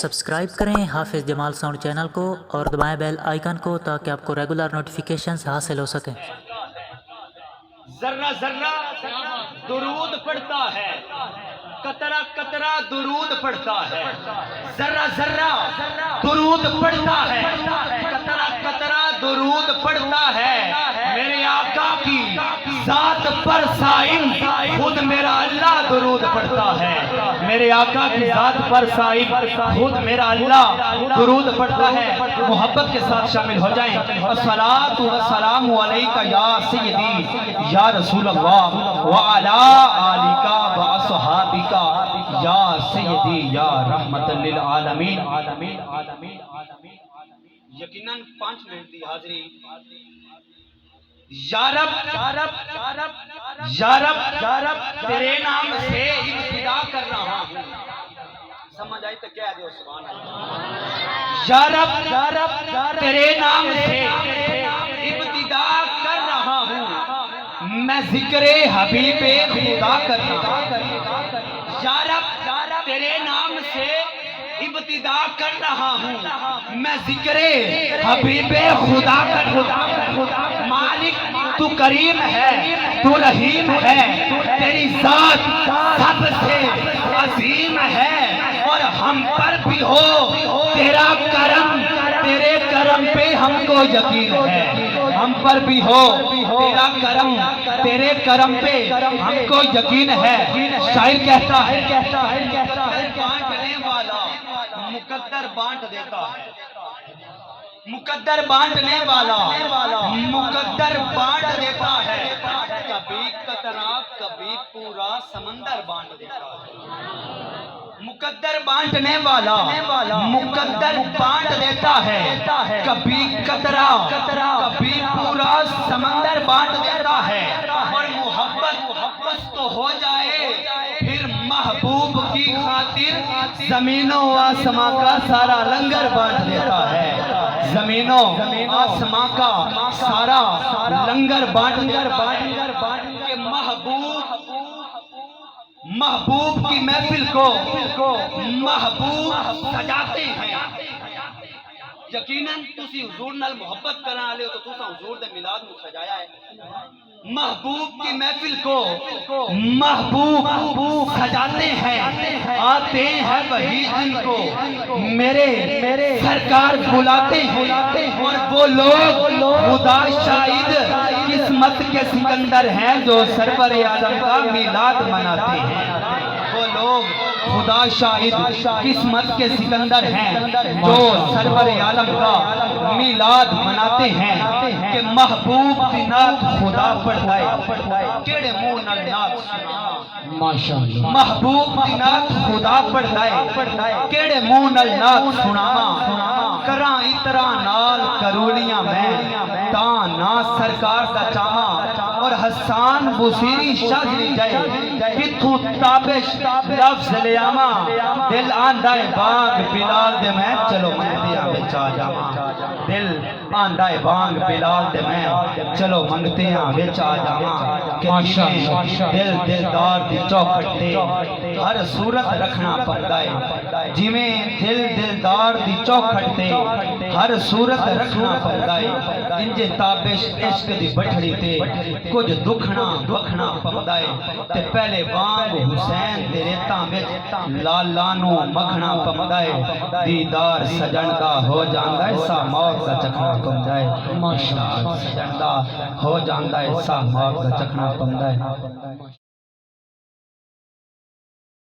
Subscribe کریں حافظ جمال sound channel کو اور دبائیں بیل آئیکن کو تاکہ آپ کو ریگولر نوٹیفیکیشنز حاصل ہو سکیں۔ ذرہ ذرہ درود پڑھتا ہے، قطرہ قطرہ درود پڑھتا ہے، ذرہ ذرہ درود پڑھتا ہے، قطرہ قطرہ درود پڑھتا ہے۔ میرے آقا کی ذات پر سائن خود میرا اللہ درود پڑھتا ہے۔ میرے آقا کی ذات پر سائن خود میرا اللہ درود پڑھتا ہے۔ محبت کے ساتھ شامل ہو جائیں۔ الصلاۃ والسلام علیک یا سیدی یا رسول اللہ وعلا آلک واصحابک یا سیدی یا رحمت للعالمین۔ یقیناً 5 منٹ دی حاضری۔ یا رب یا رب تیرے نام سے ابتدا کر رہا ہوں۔ سمجھ آئی تو کہہ دو سبحان اللہ۔ یا رب تیرے نام سے ابتدا کر رہا ہوں، میں ذکر حبیب خدا کر رہا ہوں۔ یا رب تیرے نام سے ابتدا کر رہا ہوں، میں ذکر حبیب خدا کر رہا ہوں۔ مالک تو کریم ہے، تو رحیم ہے، تیری ذات سب سے عظیم ہے، اور ہم پر بھی ہو تیرا کرم، تیرے کرم پہ ہم کو یقین ہے۔ ہم پر بھی ہو تیرا کرم، تیرے کرم پہ ہم کو یقین ہے۔ شاعر کہتا ہے بانٹنے والا مقدر بانٹ دیتا ہے، مقدر بانٹنے والا مقدر بانٹ دیتا ہے۔ کبھی قطرہ کبھی پورا سمندر بانٹ دیتا ہے۔ مقدر بانٹنے والا مقدر بانٹ دیتا ہے، کبھی قطرہ کبھی پورا سمندر بانٹ دیتا ہے۔ اور محبت تو ہو جائے پھر محبوب کی خاطر زمین و آسمان کا سارا لنگر بانٹ دیتا ہے۔ زمین و آسمان کا سارا لنگر بانٹ کے محبوب کی محفل کو محبوب سجاتے ہیں۔ یقیناً تسی حضور نال محبت کرنا والے ہو تو تساں حضور دے میلاد نو سجایا ہے۔ محبوب کی محفل کو محبوب سجاتے ہیں، آتے ہیں وہی جن کو میرے سرکار بلاتے ہیں، اور وہ لوگ خدا شاہد قسمت کے سکندر ہیں جو سرور اعظم کا میلاد مناتے ہیں۔ وہ لوگ خدا شاہد قسمت کے سکندر ہیں جو سرور عالم کا میلاد مناتے ہیں۔ کہ محبوب کی نعت خدا پڑھتا ہے، کیڑے منہ نال نعت سناواں۔ محبوب کی نعت خدا پڑھتا ہے، کیڑے منہ نال نعت سناواں۔ کراں اترا نال کروڑیاں میں تاں نا سرکار دا چاہاں، اور حسان بصیری شاہدی جائے کتھوں تابش لفظ لیاواں۔ دل آندا ہے بانگ بلال دے میں چلو منگتیاں وچ آ جاواں۔ دل آندا ہے بانگ بلال دے میں چلو منگتیاں وچ آ جاواں۔ دل دلدار دی چوکھٹ تے ہر صورت رکھنا پڑدا ہے، جویں دل دلدار دی چوکھٹ تے ہر صورت رکھنا پڑدا ہے۔ انجے تابش عشق دی بٹھڑی تے کچھ دکھنا پڑدا ہے، تے پہلے بانگ حسین دے ریتاں وچ لالا نو مکھنا پڑدا ہے۔ دیدار سجن دا ہو جاندا ہے، سا موت دا چکھنا پڑدا ہے۔ سجن دا ہو جاندا ہے، سا موت دا چکھنا پڑدا ہے۔